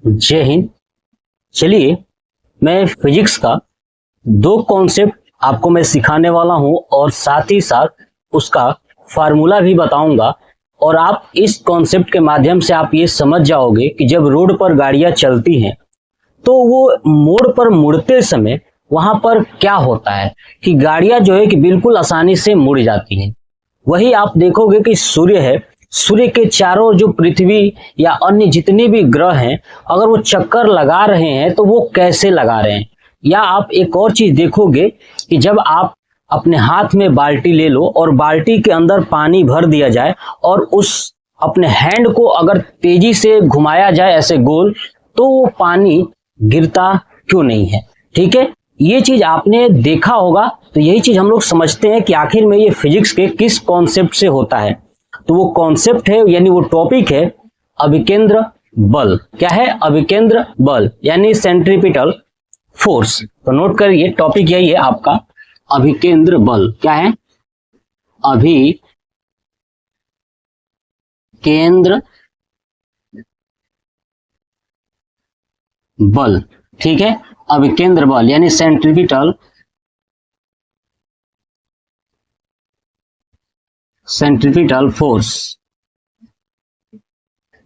जय हिंद। चलिए मैं फिजिक्स का दो कॉन्सेप्ट आपको मैं सिखाने वाला हूं और साथ ही साथ उसका फार्मूला भी बताऊंगा और आप इस कॉन्सेप्ट के माध्यम से आप ये समझ जाओगे कि जब रोड पर गाड़ियां चलती हैं तो वो मोड़ पर मुड़ते समय वहां पर क्या होता है कि गाड़ियां जो है कि बिल्कुल आसानी से मुड़ जाती हैं। वही आप देखोगे कि सूर्य है, सूर्य के चारों जो पृथ्वी या अन्य जितने भी ग्रह हैं अगर वो चक्कर लगा रहे हैं तो वो कैसे लगा रहे हैं। या आप एक और चीज देखोगे कि जब आप अपने हाथ में बाल्टी ले लो और बाल्टी के अंदर पानी भर दिया जाए और उस अपने हैंड को अगर तेजी से घुमाया जाए ऐसे गोल तो वो पानी गिरता क्यों नहीं है। ठीक है, ये चीज आपने देखा होगा। तो यही चीज हम लोग समझते हैं कि आखिर में ये फिजिक्स के किस कॉन्सेप्ट से होता है। तो वो कॉन्सेप्ट है यानी वो टॉपिक है अभिकेंद्र बल। क्या है? अभिकेंद्र बल यानी सेंट्रीपिटल फोर्स। तो नोट करिए, टॉपिक यही है आपका अभिकेंद्र बल। क्या है? अभिकेंद्र बल। ठीक है, अभिकेंद्र बल यानी सेंट्रीपिटल फोर्स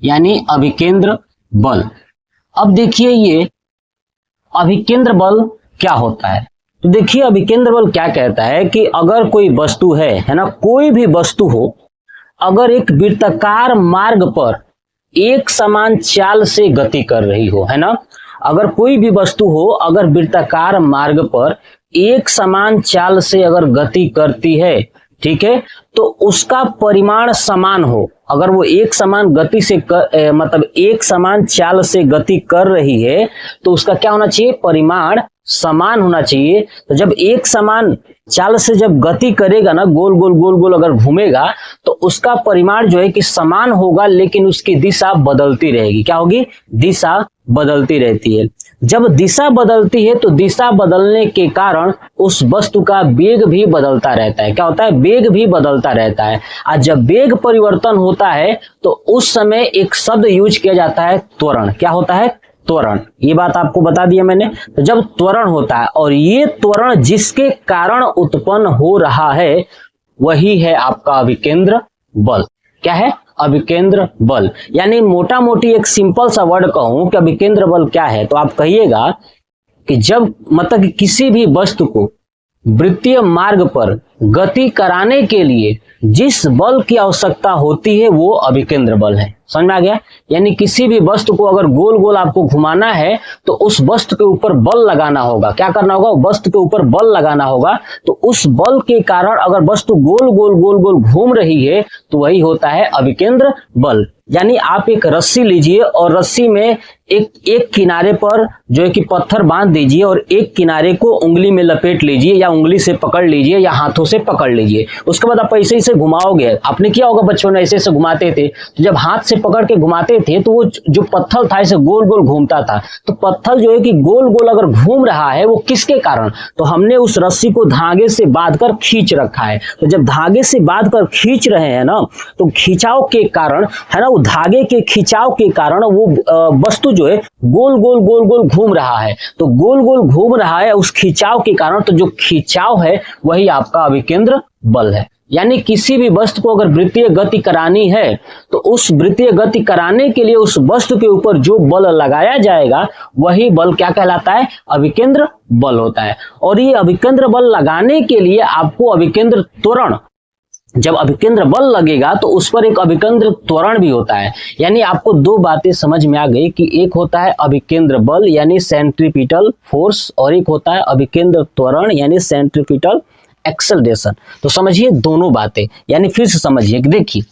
यानी अभिकेंद्र बल। अब देखिए ये अभिकेंद्र बल क्या होता है। तो देखिए अभिकेंद्र बल क्या कहता है कि अगर कोई वस्तु है ना, कोई भी वस्तु हो, अगर एक वृत्ताकार मार्ग पर एक समान चाल से गति कर रही हो, है ना, अगर कोई भी वस्तु हो अगर वृत्ताकार मार्ग पर एक समान चाल से अगर गति करती है, ठीक है, तो उसका परिमाण समान हो। अगर वो एक समान गति से मतलब एक समान चाल से गति कर रही है तो उसका क्या होना चाहिए? परिमाण समान होना चाहिए। तो जब एक समान चाल से जब गति करेगा ना, गोल गोल गोल गोल अगर घूमेगा तो उसका परिमाण जो है कि समान होगा, लेकिन उसकी दिशा बदलती रहेगी। क्या होगी? दिशा बदलती रहती है। जब दिशा बदलती है तो दिशा बदलने के कारण उस वस्तु का वेग भी बदलता रहता है। क्या होता है? वेग भी बदलता रहता है। और जब वेग परिवर्तन होता है तो उस समय एक शब्द यूज किया जाता है, त्वरण। क्या होता है? त्वरण। ये बात आपको बता दिया मैंने। तो जब त्वरण होता है और ये त्वरण जिसके कारण उत्पन्न हो रहा है वही है आपका अभिकेंद्र बल। क्या है? अभिकेंद्र बल। यानी मोटा मोटी एक सिंपल सा वर्ड कहूं कि अभिकेंद्र बल क्या है तो आप कहिएगा कि जब मतलब कि किसी भी वस्तु को वृत्तीय मार्ग पर गति कराने के लिए जिस बल की आवश्यकता होती है वो अभिकेंद्र बल है। समझ में आ गया? यानी किसी भी वस्तु को अगर गोल गोल आपको घुमाना है तो उस वस्तु के ऊपर बल लगाना होगा। क्या करना होगा? वस्तु के ऊपर बल लगाना होगा। तो उस बल के कारण अगर वस्तु गोल गोल गोल गोल घूम रही है तो वही होता है अभिकेंद्र बल। यानी आप एक रस्सी लीजिए और रस्सी में एक किनारे पर जो है कि पत्थर बांध दीजिए और एक किनारे को उंगली में लपेट लीजिए या उंगली से पकड़ लीजिए या हाथों से पकड़ लीजिए। उसके बाद आप ऐसे ऐसे घुमाओगे। आपने किया होगा बच्चों ने, ऐसे ऐसे घुमाते थे तो जब हाथ से पकड़ के घुमाते थे तो वो जो पत्थर था ऐसे गोल गोल घूमता था। तो पत्थर जो है कि गोल गोल अगर घूम रहा है वो किसके कारण? तो हमने उस रस्सी को धागे से बांधकर खींच रखा है। तो जब धागे से बांधकर खींच रहे हैं ना तो खिंचाव के कारण, है ना, वो धागे के खिंचाव के कारण वो वस्तु जो है गोल गोल गोल गोल घूम रहा है। तो गोल गोल घूम रहा है उस खिंचाव के कारण। तो जो खिंचाव है वही आपका अभिकेंद्र बल है। यानी किसी भी वस्तु को अगर वृत्तीय गति करानी है तो उस वृत्तीय गति कराने के लिए उस वस्तु के ऊपर जो बल लगाया जाएगा वही बल क्या कहलाता है? अभिकेंद्र बल होता है। और ये अभिकेंद्र बल लगाने के लिए आपको अभिकेंद्र त्वरण, जब अभिकेंद्र बल लगेगा तो उस पर एक अभिकेंद्र त्वरण भी होता है। यानी आपको दो बातें समझ में आ गई कि एक होता है अभिकेंद्र बल यानी सेंट्रीपिटल फोर्स और एक होता है अभिकेंद्र त्वरण यानी सेंट्रीपिटल एक्सेलरेशन। तो समझिए दोनों बातें। यानी फिर से समझिए कि देखिए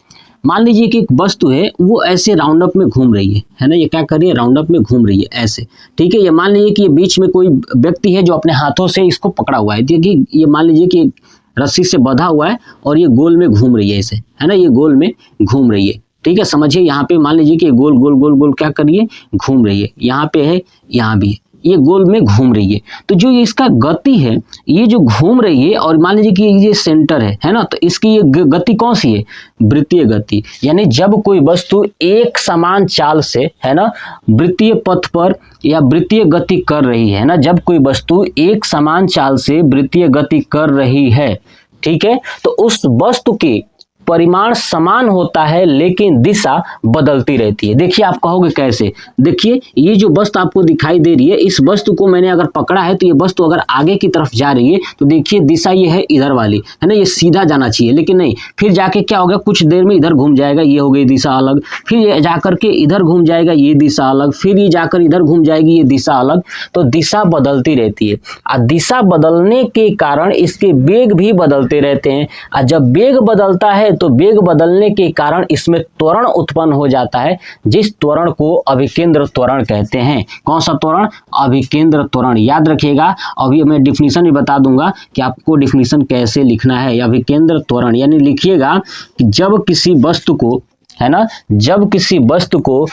मान लीजिए कि एक वस्तु है वो ऐसे राउंड अप में घूम रही है ना, ये क्या कर रही है? राउंड अप में घूम रही है ऐसे। ठीक है, ये मान लीजिए कि ये बीच में कोई व्यक्ति है जो अपने हाथों से इसको पकड़ा हुआ है। देखिए ये मान लीजिए कि रस्सी से बंधा हुआ है और ये गोल में घूम रही है ऐसे, है ना, ये गोल में घूम रही है। ठीक है, समझिए यहाँ पे मान लीजिए कि गोल गोल गोल गोल क्या कर रही है? घूम रही है। यहाँ पे है, यहाँ भी है। ये गोल में घूम रही है। तो जो ये इसका गति है, ये जो घूम रही है, और मान लीजिए कि ये सेंटर है ना, तो इसकी ये गति कौन सी है, वृत्तीय गति। यानी जब कोई वस्तु एक समान चाल से, है ना, वृत्तीय पथ पर या वृत्तीय गति कर रही है ना, जब कोई वस्तु एक समान चाल से वृत्तीय गति कर रही है, ठीक है, तो उस वस्तु की परिमाण समान होता है लेकिन दिशा बदलती रहती है। देखिए आप कहोगे कैसे, देखिए ये जो वस्तु आपको दिखाई दे रही है, इस वस्तु को मैंने अगर पकड़ा है तो ये वस्तु अगर आगे की तरफ जा रही है तो देखिए दिशा ये है इधर वाली, है ना, ये सीधा जाना चाहिए, लेकिन नहीं, फिर जाके क्या होगा, कुछ देर में इधर घूम जाएगा, ये हो गई दिशा अलग, फिर ये जाकर के इधर घूम जाएगा, ये दिशा अलग, फिर ये जाकर इधर घूम जाएगी, ये दिशा अलग। तो दिशा बदलती रहती है, और दिशा बदलने के कारण इसके वेग भी बदलते रहते हैं, और जब वेग बदलता है तो वेग बदलने के कारण इसमें त्वरण उत्पन्न हो जाता है, जिस त्वरण को अभिकेंद्र त्वरण कहते हैं। कौन सा त्वरण, अभिकेंद्र त्वरण। याद रखिएगा, अभी मैं डिफिनीशन भी बता दूंगा कि आपको डिफिनीशन कैसे लिखना है। अभिकेंद्र त्वरण यानी लिखिएगा कि जब किसी वस्तु को, है ना, जब किसी वस्तु को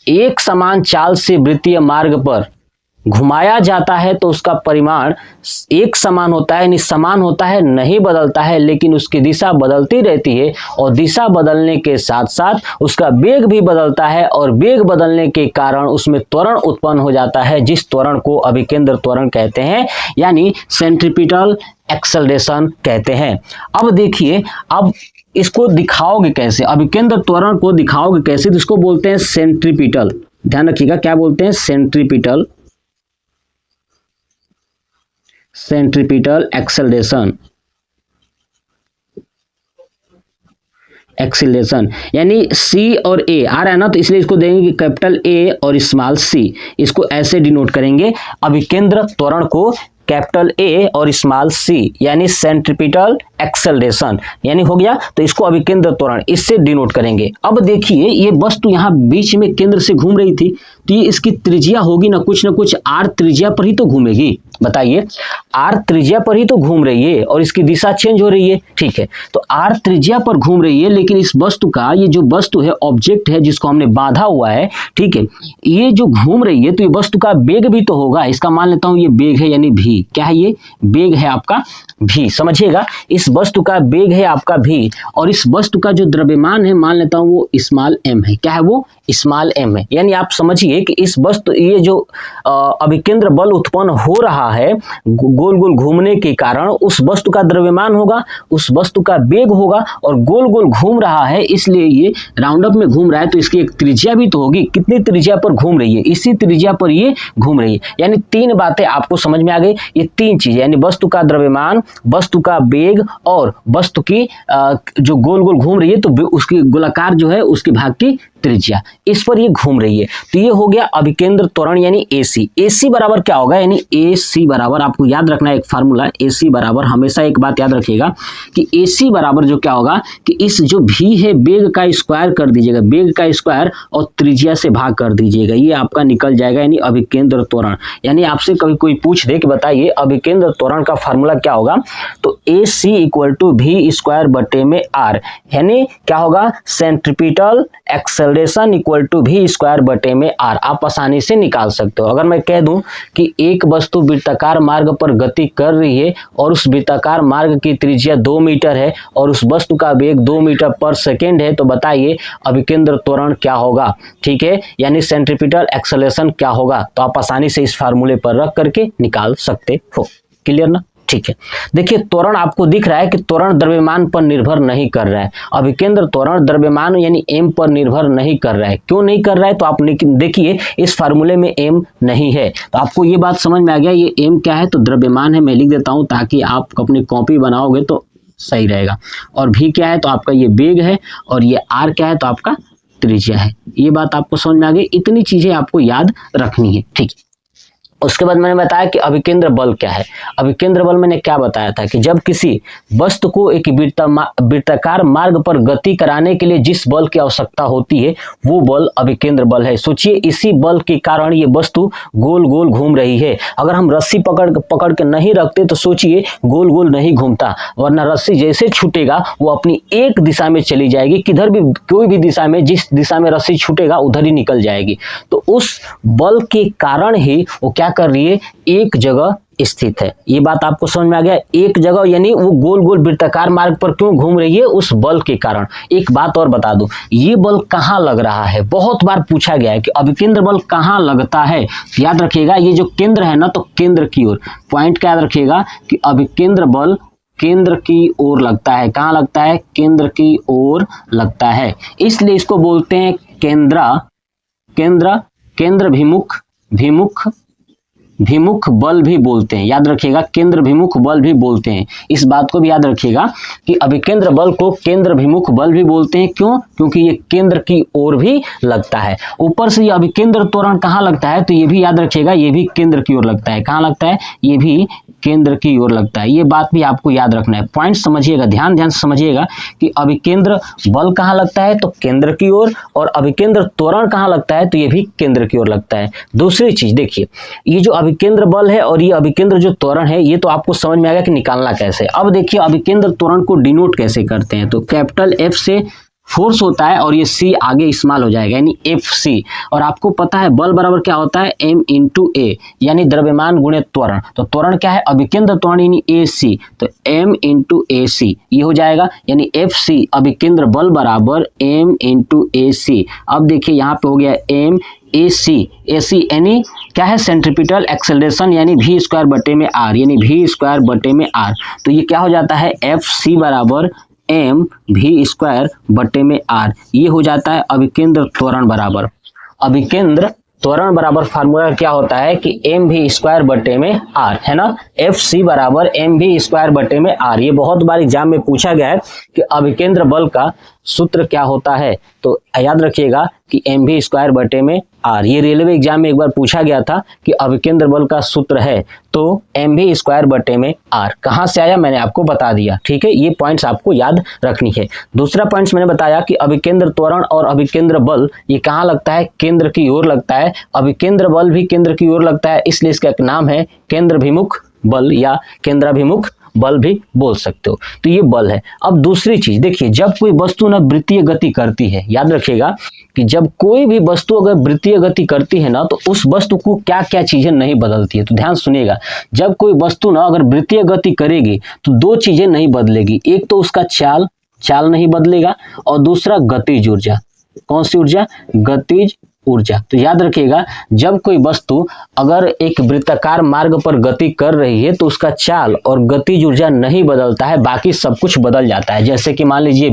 एक समान चाल से वृत्तीय मार्ग पर घुमाया जाता है तो उसका परिमाण एक समान होता है, यानी समान होता है, नहीं बदलता है, लेकिन उसकी दिशा बदलती रहती है, और दिशा बदलने के साथ साथ उसका वेग भी बदलता है, और वेग बदलने के कारण उसमें त्वरण उत्पन्न हो जाता है, जिस त्वरण को अभिकेंद्र त्वरण कहते हैं, यानी सेंट्रीपिटल एक्सेलरेशन कहते हैं। अब देखिए, अब इसको दिखाओगे कैसे, अभिकेंद्र त्वरण को दिखाओगे कैसे, तो इसको बोलते हैं सेंट्रीपिटल। ध्यान रखिएगा, क्या बोलते हैं, सेंट्रीपिटल एक्सेलरेशन। यानी सी और ए आ रहा है ना, तो इसलिए इसको देंगे कि कैपिटल ए और स्मॉल सी, इसको ऐसे डिनोट करेंगे। अभिकेंद्र त्वरण को कैपिटल ए और स्मॉल सी, यानी सेंट्रीपिटल एक्सेलरेशन, यानी हो गया, तो इसको अभिकेंद्र त्वरण इससे डिनोट करेंगे। अब देखिए, ये वस्तु यहाँ बीच में केंद्र से घूम रही थी, तो ये इसकी त्रिज्या होगी ना कुछ आर त्रिज्या पर ही तो घूमेगी। बताइए, आर त्रिज्या पर ही तो घूम रही है और इसकी दिशा चेंज हो रही है, ठीक है, तो आर त्रिज्या पर घूम रही है, लेकिन इस वस्तु का, ये जो वस्तु है, ऑब्जेक्ट है जिसको हमने बांधा हुआ है, ठीक है, ये जो घूम रही है, तो ये वस्तु का वेग भी तो होगा, इसका मान लेता हूं ये वेग है, यानी भी, क्या है, ये वेग है आपका भी। समझिएगा, इस वस्तु का वेग है आपका भी, और इस वस्तु का जो द्रव्यमान है, मान लेता हूं वो स्मॉल एम है। क्या है वो, स्मॉल एम है। यानी आप समझिए कि इस वस्तु, ये जो अभिकेंद्र बल उत्पन्न हो रहा है गोल गोल घूमने के कारण, उस वस्तु का द्रव्यमान होगा, उस वस्तु का वेग होगा, और गोल गोल घूम रहा है, इसलिए ये राउंड अप में घूम रहा है, तो इसकी एक त्रिज्या भी तो होगी। कितनी त्रिज्या पर घूम रही है, इसी त्रिज्या पर ये घूम रही है। यानी तीन बातें आपको समझ में आ गई, ये तीन चीजें, यानी वस्तु का द्रव्यमान, वस्तु का वेग, और वस्तु की जो गोल गोल घूम रही है, तो उसकी गोलाकार जो है उसके भाग की त्रिज्या, इस पर ये घूम रही है। तो ये हो गया अभिकेंद्र त्वरण, यानी AC। AC बराबर क्या होगा, यानी AC बराबर, आपको याद रखना है एक फार्मूला, AC बराबर, हमेशा एक बात याद रखिएगा कि AC बराबर जो क्या होगा कि इस जो भी है वेग का स्क्वायर कर दीजिएगा, वेग का स्क्वायर और त्रिज्या से भाग कर दीजिएगा, ये आपका निकल जाएगा, यानी अभिकेंद्र त्वरण। यानी आपसे कभी कोई पूछ दे कि बताइए अभिकेंद्र त्वरण का फार्मूला क्या होगा, तो AC equal to V square बटे में R, यानी क्या होगा, centripetal acceleration equal to V square बटे में R, आप आसानी से निकाल सकते हो। अगर मैं कह दूं कि एक वस्तु वृत्ताकार मार्ग पर गति कर रही है और उस वृत्ताकार मार्ग की त्रिज्या 2 मीटर है और उस वस्तु का वेग 2 मीटर पर सेकेंड है, तो बताइए अभिकेंद्र त्वरण क्या होगा, ठीक है, यानी सेंट्रीपिटल एक्सेलरेशन क्या होगा। तो आप आसानी से इस फार्मूले पर रख करके निकाल सकते हो। क्लियर ना, ठीक है। देखिए, त्वरण आपको दिख रहा है कि त्वरण द्रव्यमान पर निर्भर नहीं कर रहा है, अभिकेंद्र त्वरण द्रव्यमान यानी m पर निर्भर नहीं कर रहा है। क्यों नहीं कर रहा है, तो आप देखिए इस फार्मूले में m नहीं है, तो आपको ये बात समझ में आ गया, ये m क्या है, तो द्रव्यमान है। मैं लिख देता हूं ताकि आप अपनी कॉपी बनाओगे तो सही रहेगा। और v क्या है, तो आपका ये वेग है, और ये r क्या है, तो आपका त्रिज्या है। ये बात आपको समझ में आ गई, इतनी चीजें आपको याद रखनी है, ठीक है। उसके बाद मैंने बताया कि अभिकेंद्र बल क्या है। अभिकेंद्र बल मैंने क्या बताया था कि जब किसी वस्तु को एक वृत्ताकार मार्ग पर गति कराने के लिए जिस बल की आवश्यकता होती है वो बल अभिकेंद्र बल है। सोचिए, इसी बल के कारण ये वस्तु गोल गोल घूम रही है। अगर हम रस्सी पकड़ के नहीं रखते तो सोचिए गोल गोल नहीं घूमता, वरना रस्सी जैसे छूटेगा वो अपनी एक दिशा में चली जाएगी, किधर भी कोई भी दिशा में, जिस दिशा में रस्सी छूटेगा उधर ही निकल जाएगी। तो उस बल के कारण ही वो क्या कर रही है, एक जगह स्थित है। ये बात आपको समझ में आ गया। एक जगह यानी वो गोल गोल वृत्ताकार मार्ग पर क्यों घूम रही है, उस बल के कारण। एक बात और बता दूं, ये बल कहाँ लग रहा है, बहुत बार पूछा गया है कि अभिकेंद्र बल कहाँ लगता है। याद रखिएगा ये जो केंद्र है ना, तो केंद्र की ओर, पॉइंट क्या याद रखिएगा कि अभिकेंद्र बल केंद्र की ओर लगता है। कहाँ लगता है, केंद्र की ओर लगता है, इसलिए इसको बोलते हैं केंद्र भिमुख बल भी बोलते हैं। याद रखिएगा केंद्र भिमुख बल भी बोलते हैं। इस बात को भी याद रखिएगा कि अभिकेंद्र बल को केंद्र भिमुख बल भी बोलते हैं। क्यों, क्योंकि ये केंद्र की ओर भी लगता है। ऊपर से ये अभिकेंद्र त्वरण कहाँ लगता है, तो ये भी याद रखिएगा, ये भी केंद्र की ओर लगता है। कहाँ लगता है, ये भी केंद्र की ओर लगता है। ये बात भी आपको याद रखना है। पॉइंट समझिएगा, ध्यान से समझिएगा कि अभिकेंद्र बल कहाँ लगता है, तो केंद्र की ओर, और अभिकेंद्र त्वरण कहाँ लगता है, तो ये भी केंद्र की ओर लगता है। दूसरी चीज देखिए, ये जो अभिकेंद्र बल है और ये अभिकेंद्र जो त्वरण है, ये तो आपको समझ में आएगा कि निकालना कैसे। अब देखिए अभिकेंद्र त्वरण को डिनोट कैसे करते हैं, तो कैपिटल एफ से फोर्स होता है और ये सी आगे इस्तेमाल हो जाएगा, यानी एफ सी। और आपको पता है बल बराबर क्या होता है, एम इंटू ए, यानी द्रव्यमान गुणे त्वरण। तो त्वरण क्या है, अभिकेंद्र त्वरण यानी ए सी, तो एम इंटू ए सी ये हो जाएगा, यानी एफ सी अभिकेंद्र बल बराबर एम इंटू ए सी। अब देखिए यहाँ पे हो गया एम ए सी यानी क्या है, सेंट्रीपिटल एक्सेलरेशन, यानी वी स्क्वायर बटे में आर, यानी वी स्क्वायर बटे में आर। तो ये क्या हो जाता है, एफ सी बराबर एम वी स्क्वायर बटे में आर। ये हो जाता है अभिकेंद्र त्वरण बराबर, अभिकेंद्र त्वरण बराबर फार्मूला क्या होता है कि एम वी स्क्वायर बटे में आर, है ना। एफ सी बराबर एम वी स्क्वायर बटे में आर। ये बहुत बार एग्जाम में पूछा गया है कि अभिकेंद्र बल का सूत्र क्या होता है, तो याद रखिएगा कि एम वी स्क्वायर बटे में आर। ये रेलवे एग्जाम में एक बार पूछा गया था कि अभिकेंद्र बल का सूत्र है तो एम वी स्क्वायर बटे में आर। कहाँ से आया मैंने आपको बता दिया, ठीक है। ये पॉइंट्स आपको याद रखनी है। दूसरा पॉइंट्स मैंने बताया कि अभिकेंद्र त्वरण और अभिकेंद्र बल ये कहाँ लगता है, केंद्र की ओर लगता है। अभिकेंद्र बल भी केंद्र की ओर लगता है, इसलिए इसका एक नाम है केंद्राभिमुख बल या केंद्राभिमुख बल भी बोल सकते हो। तो ये बल है। अब दूसरी चीज देखिए, जब कोई वस्तु ना वृत्तीय गति करती है, याद रखिएगा कि जब कोई भी वस्तु अगर वृत्तीय गति करती है ना, तो उस वस्तु को क्या क्या चीजें नहीं बदलती है। तो ध्यान सुनिएगा, जब कोई वस्तु ना अगर वृत्तीय गति करेगी तो दो चीजें नहीं बदलेगी। एक तो उसका चाल नहीं बदलेगा, और दूसरा गतिज ऊर्जा। कौन सी ऊर्जा, गतिज ऊर्जा। तो याद रखिएगा जब कोई वस्तु अगर एक वृत्ताकार मार्ग पर गति कर रही है तो उसका चाल और गतिज ऊर्जा नहीं बदलता है, बाकी सब कुछ बदल जाता है। जैसे कि मान लीजिए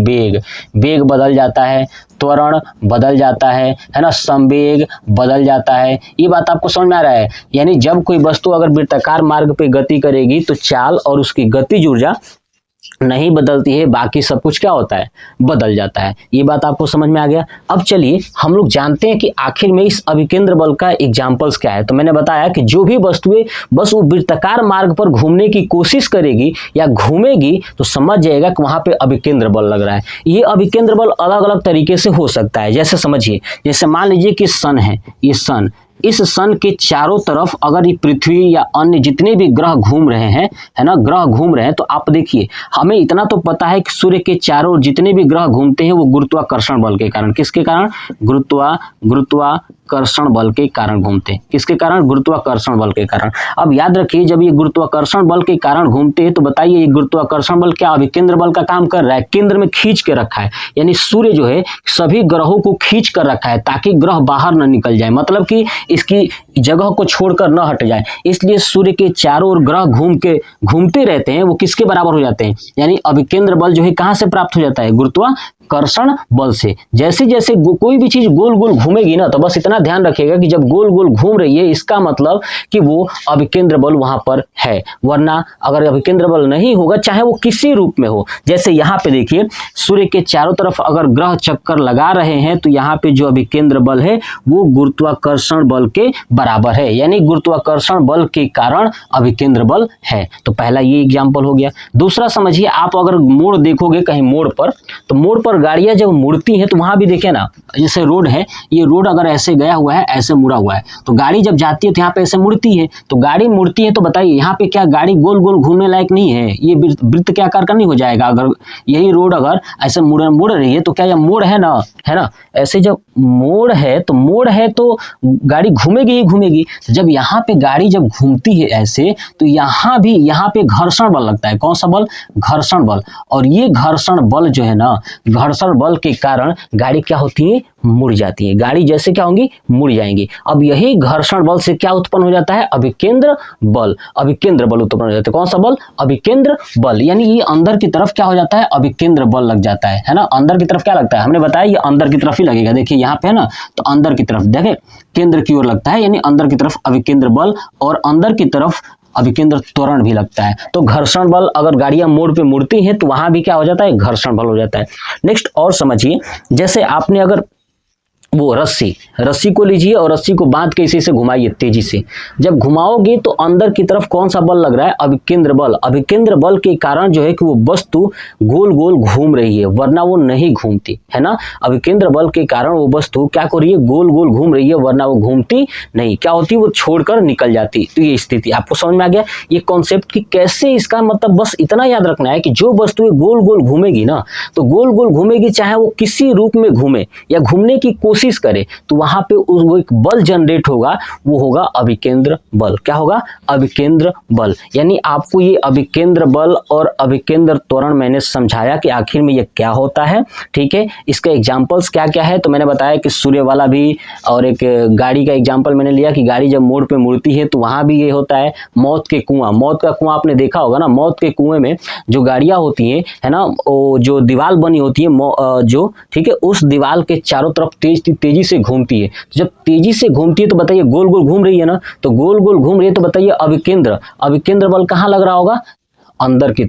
वेग बदल जाता है, त्वरण बदल जाता है ना, संवेग बदल जाता है। ये बात आपको समझ में आ रहा है। यानी जब कोई वस्तु अगर वृत्ताकार मार्ग पे गति करेगी तो चाल और उसकी गतिज ऊर्जा नहीं बदलती है, बाकी सब कुछ क्या होता है, बदल जाता है। ये बात आपको समझ में आ गया। अब चलिए हम लोग जानते हैं कि आखिर में इस अभिकेंद्र बल का एग्जाम्पल्स क्या है। तो मैंने बताया कि जो भी वस्तुएं बस वो वृत्ताकार मार्ग पर घूमने की कोशिश करेगी या घूमेगी तो समझ जाएगा कि वहां पे अभिकेंद्र बल लग रहा है। ये अभिकेंद्र बल अलग अलग तरीके से हो सकता है। जैसे समझिए, जैसे मान लीजिए कि सन है, ये सन, इस सन के चारों तरफ अगर ये पृथ्वी या अन्य जितने भी ग्रह घूम रहे हैं, है ना, ग्रह घूम रहे हैं, तो आप देखिए हमें इतना तो पता है कि सूर्य के चारों जितने भी ग्रह घूमते हैं वो गुरुत्वाकर्षण बल के कारण, किसके कारण, गुरुत्वाकर्षण बल के कारण घूमते हैं। किसके कारण, गुरुत्वाकर्षण बल के कारण। अब याद रखिए जब ये गुरुत्वाकर्षण बल के कारण घूमते हैं तो बताइए ये गुरुत्वाकर्षण बल क्या अभिकेंद्र बल का काम कर रहा है, केंद्र में खींच के रखा है। यानी सूर्य जो है सभी ग्रहों को खींच कर रखा है ताकि ग्रह बाहर न निकल जाए, मतलब कि इसकी जगह को छोड़कर न हट जाए। इसलिए सूर्य के चारों ओर ग्रह घूमते रहते हैं, वो किसके बराबर हो जाते हैं, यानी अभिकेंद्र बल जो है कहां से प्राप्त हो जाता है, गुरुत्वाकर्षण बल से। जैसे जैसे कोई भी चीज गोल गोल घूमेगी ना, तो बस इतना ध्यान रखिएगा कि जब गोल गोल घूम रही है इसका मतलब कि वो अभिकेंद्र बल वहां पर है। वरना अगर अभिकेंद्र बल नहीं होगा, चाहे वो किसी रूप में हो, जैसे यहाँ पे देखिए सूर्य के चारों तरफ अगर ग्रह चक्कर लगा रहे हैं तो यहाँ पे जो अभिकेंद्र बल है वो गुरुत्वाकर्षण बल के बराबर है, यानी गुरुत्वाकर्षण बल के कारण अभिकेंद्र बल है। तो पहला ये एग्जाम्पल हो गया। दूसरा समझिए, आप अगर मोड़ देखोगे कहीं मोड़ पर, तो मोड़ पर अगर गाड़ियां जब मुड़ती हैं तो वहां भी देखे ना, जैसे रोड है, ये रोड अगर ऐसे गया हुआ है, ऐसे मुड़ा हुआ है, तो गाड़ी जब जाती है तो यहाँ पे ऐसे मुड़ती है। तो गाड़ी मुड़ती है तो बताइए यहाँ पे क्या गाड़ी गोल गोल घूमने लायक नहीं है, ये वृत्त के आकार का नहीं हो जाएगा। अगर यही रोड अगर ऐसे मुड़ रही है तो क्या यह मोड़ है ना, है ना। ऐसे जब मोड़ है तो गाड़ी घूमेगी ही घूमेगी। जब यहाँ पे गाड़ी जब घूमती है ऐसे, तो यहाँ पे घर्षण बल लगता है। कौन सा बल? घर्षण बल। और ये घर्षण बल जो है ना, घर्षण बल के कारण गाड़ी क्या होती है? मुड़ जाती है। गाड़ी जैसे क्या होंगी? मुड़ जाएंगी। अब यही घर्षण बल से क्या उत्पन्न हो जाता है? अभिकेंद्र बल। अभिकेंद्र बल उत्पन्न हो जाता है। कौन सा बल? अभिकेंद्र बल। यानी ये अंदर की तरफ क्या हो जाता है? अभिकेंद्र बल लग जाता है ना। अंदर की तरफ क्या लगता है? हमने बताया ये अंदर की तरफ ही लगेगा। देखिए यहाँ पे है ना, तो अंदर की तरफ देखें, केंद्र की ओर लगता है, यानी अंदर की तरफ अभिकेंद्र बल, और अंदर की तरफ अभिकेंद्र त्वरण भी लगता है। तो घर्षण बल, अगर गाड़ियां मोड़ पे मुड़ती हैं तो वहां भी क्या हो जाता है? घर्षण बल हो जाता है। नेक्स्ट और समझिए, जैसे आपने अगर वो रस्सी को लीजिए और रस्सी को बांध के इसी से घुमाइए तेजी से। जब घुमाओगे तो अंदर की तरफ कौन सा बल लग रहा है? अभिकेंद्र बल। अभिकेंद्र बल के कारण जो है कि वो वस्तु गोल गोल घूम रही है, वरना वो नहीं घूमती, है ना। अभिकेंद्र बल के कारण वो वस्तु क्या कर रही है? गोल गोल घूम रही है, वरना वो घूमती नहीं। क्या होती? वो छोड़कर निकल जाती। तो ये स्थिति आपको समझ में आ गया, ये कॉन्सेप्ट कि कैसे। इसका मतलब बस इतना याद रखना है कि जो वस्तु गोल गोल घूमेगी ना, तो गोल गोल घूमेगी, चाहे वो किसी रूप में घूमे या घूमने की कोशिश करे, तो वहां पे वो एक बल जनरेट होगा, वो होगा अभिकेंद्र बल। क्या होगा? अभिकेंद्र बल। यानी आपको ये अभिकेंद्र बल और अभिकेंद्र त्वरण मैंने समझाया कि आखिर में ये क्या होता है। ठीक है, इसके एग्जांपल्स क्या क्या है, तो मैंने बताया कि सूर्य वाला भी, और एक गाड़ी का एग्जांपल मैंने लिया कि गाड़ी जब मोड़ पे मुड़ती है तो वहां भी ये होता है। मौत के कुआं, मौत का कुआं आपने देखा होगा ना। मौत के कुएं में जो गाड़ियां होती हैं, है ना, वो जो दीवार बनी होती है जो, ठीक है, उस दीवार के चारों तरफ तेजी से घूमती है। जब तेजी से घूमती है तो बताइए गोल गोल घूम रही है ना, तो गोल गोल घूम रही है, तो बताइए अभिकेंद्र बल कहाँ लग रहा होगा? अंदर की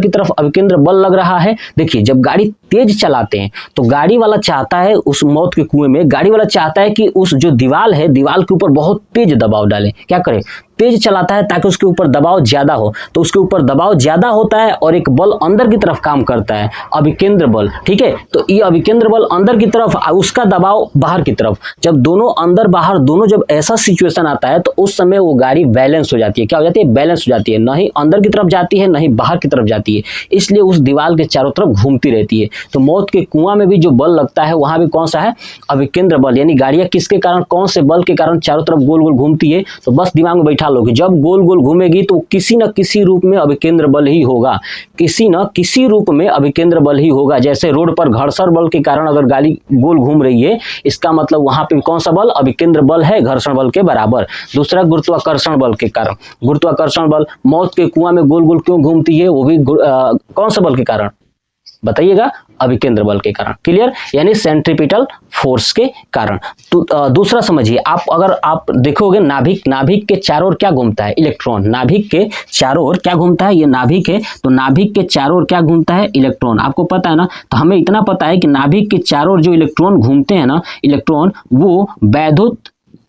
तरफ अभिकेंद्र बल लग रहा है। देखिए जब गाड़ी तेज चलाते हैं तो गाड़ी वाला चाहता है, उस मौत के कुएं में गाड़ी वाला चाहता है कि उस जो दीवार है, दीवार के ऊपर बहुत तेज दबाव डालें। क्या करें? तेज चलाता है ताकि उसके ऊपर दबाव ज्यादा हो। तो उसके ऊपर दबाव ज्यादा होता है और एक बल अंदर की तरफ काम करता है, अभिकेंद्र बल। ठीक है, तो ये अभिकेंद्र बल अंदर की तरफ, उसका दबाव बाहर की तरफ। जब दोनों अंदर बाहर दोनों, जब ऐसा सिचुएशन आता है तो उस समय वो गाड़ी बैलेंस हो जाती है। क्या हो जाती है? बैलेंस हो जाती है। ना ही अंदर की तरफ जाती है, ना ही बाहर की तरफ जाती है, इसलिए उस दीवार के चारों तरफ घूमती रहती है। तो मौत के कुआं में भी जो बल लगता है वहां भी कौन सा है? अभिकेंद्र बल। यानी गाड़ियां किसके कारण, कौन से बल के कारण चारों तरफ गोल गोल घूमती है? तो बस दिमाग में बैठा लो कि जब गोल गोल घूमेगी तो किसी न किसी रूप में अभिकेंद्र बल ही होगा, किसी न किसी रूप में अभिकेंद्र बल ही होगा। जैसे रोड पर घर्षण बल के कारण अगर गाड़ी गोल घूम रही है, इसका मतलब वहां पे कौन सा बल? अभिकेंद्र बल है, घर्षण बल के बराबर। दूसरा गुरुत्वाकर्षण बल के कारण, गुरुत्वाकर्षण बल मौत के कुआं में गोल गोल क्यों घूमती है? वो भी कौन सा बल के कारण बताइएगा? अभिकेंद्र बल के कारण। क्लियर? यानी सेंट्रीपिटल फोर्स के कारण। तो दूसरा समझिए, अगर आप देखोगे नाभिक के चारों ओर क्या घूमता है? इलेक्ट्रॉन। नाभिक के चारों ओर क्या घूमता है? ये नाभिक है, तो नाभिक के चारों ओर क्या घूमता है? इलेक्ट्रॉन। आपको पता है ना, तो हमें इतना पता है कि नाभिक के चारों ओर जो इलेक्ट्रॉन घूमते हैं ना, इलेक्ट्रॉन, वो वैद्युत,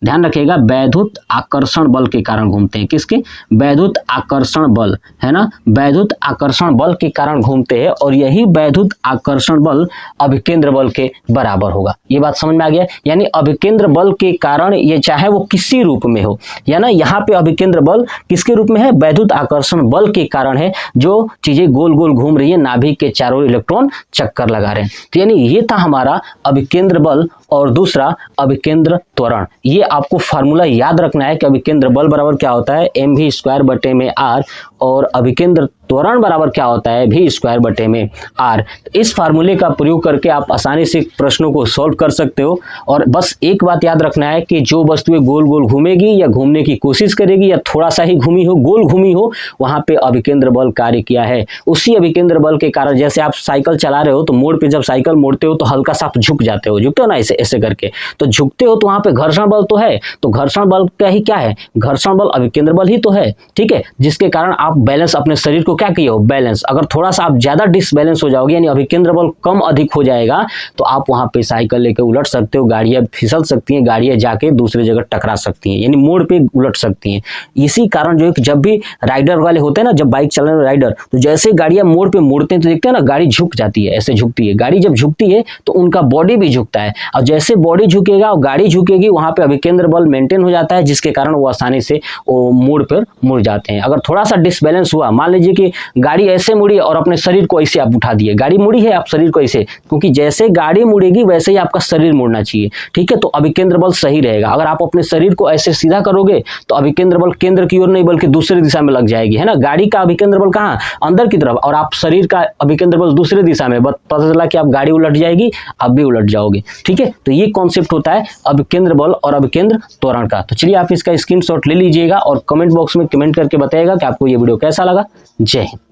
ध्यान रखिएगा, वैद्युत आकर्षण बल के कारण घूमते हैं। किसके? वैद्युत आकर्षण बल, है ना, वैद्युत आकर्षण बल के कारण घूमते हैं, और यही वैद्युत आकर्षण बल अभिकेंद्र बल के बराबर होगा। ये बात समझ में आ गया? यानी अभिकेंद्र बल के कारण, ये चाहे वो किसी रूप में हो, या ना, यहाँ पे अभिकेंद्र बल किसके रूप में है? वैद्युत आकर्षण बल के कारण है, जो चीजें गोल गोल घूम रही है, नाभिक के चारों इलेक्ट्रॉन चक्कर लगा रहे हैं। तो यानी ये था हमारा अभिकेंद्र बल और दूसरा अभिकेंद्र त्वरण। ये आपको फार्मूला याद रखना है कि अभिकेंद्र बल बराबर क्या होता है? mv²/r, और अभिकेंद्र त्वरण बराबर क्या होता है? v²/r। इस फार्मूले का प्रयोग करके आप आसानी से प्रश्नों को सॉल्व कर सकते हो। और बस एक बात याद रखना है कि जो वस्तुएं गोल गोल घूमेगी या घूमने की कोशिश करेगी या थोड़ा सा ही घूमी हो, गोल घूमी हो, वहां पे अभिकेंद्र बल कार्य किया है। उसी अभिकेंद्र बल के कारण, जैसे आप साइकिल चला रहे हो तो मोड़ पे जब साइकिल मोड़ते हो तो हल्का सा आप झुक जाते हो, झुकते हो ना, ऐसे करके, तो झुकते हो तो वहां पे घर्षण बल तो है, तो घर्षण बल का ही क्या है? घर्षण बल अभिकेंद्र बल ही तो है। ठीक है, जिसके कारण आप बैलेंस, अपने शरीर को क्या किए हो, बैलेंस। अगर थोड़ा सा आप ज्यादा डिसबैलेंस हो जाओगे, यानी अभिकेंद्र बल कम अधिक हो जाएगा, तो आप वहां पे साइकिल लेके उलट सकते हो, गाड़ियां फिसल सकती हैं, गाड़ियां जाके दूसरे जगह टकरा सकती हैं, यानी मोड़ पे उलट सकती हैं। इसी कारण जो है कि जब भी राइडर वाले होते हैं ना, जब बाइक चलाने वाले राइडर, तो जैसे गाड़ियां मोड़ पे मुड़ते हैं तो देखते हैं ना, गाड़ी झुक जाती है, ऐसे झुकती है। गाड़ी जब झुकती है तो उनका बॉडी भी झुकता है, और जैसे बॉडी झुकेगा और गाड़ी झुकेगी, वहां पे अभिकेंद्र बल मेंटेन हो जाता है, जिसके कारण वो आसानी से वो मोड़ पर मुड़ जाते हैं। अगर थोड़ा सा डिसबैलेंस हुआ, मान लीजिए कि गाड़ी ऐसे मुड़ी और अपने शरीर को ऐसे आप उठा दिए, गाड़ी मुड़ी है, आप शरीर को ऐसे, क्योंकि जैसे गाड़ी मुड़ेगी वैसे ही आपका शरीर मुड़ना चाहिए, ठीक है, तो अभिकेंद्र बल सही रहेगा। अगर आप अपने शरीर को ऐसे सीधा करोगे तो अभिकेंद्र बल केंद्र की ओर नहीं बल्कि दूसरी दिशा में लग जाएगी, है ना। गाड़ी का अभिकेंद्र बल कहाँ, अंदर की तरफ, और आप शरीर का अभिकेंद्र बल दूसरी दिशा में, पता चला कि आप गाड़ी उलट जाएगी, आप भी उलट जाओगे, ठीक है। तो ये कॉन्सेप्ट होता है अभिकेंद्र बल और अभिकेंद्र त्वरण का। तो चलिए आप इसका स्क्रीनशॉट ले लीजिएगा और कमेंट बॉक्स में कमेंट करके बताइएगा कि आपको ये वीडियो कैसा लगा। जय हिंद।